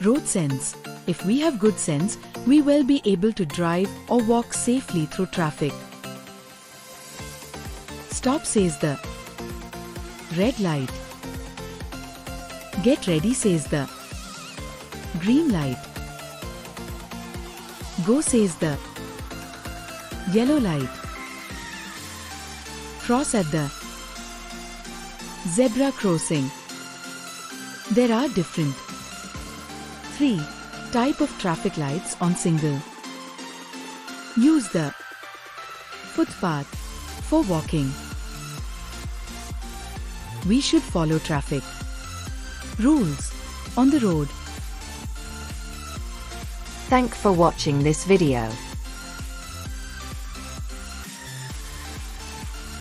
Road sense. If we have good sense, we will be able to drive or walk safely through traffic. Stop says the red light. Get ready says the green light. Go says the yellow light. Cross at the zebra crossing. There are different 3 type of traffic lights on single. Use the footpath for walking. We should follow traffic rules on the road. Thank for watching this video.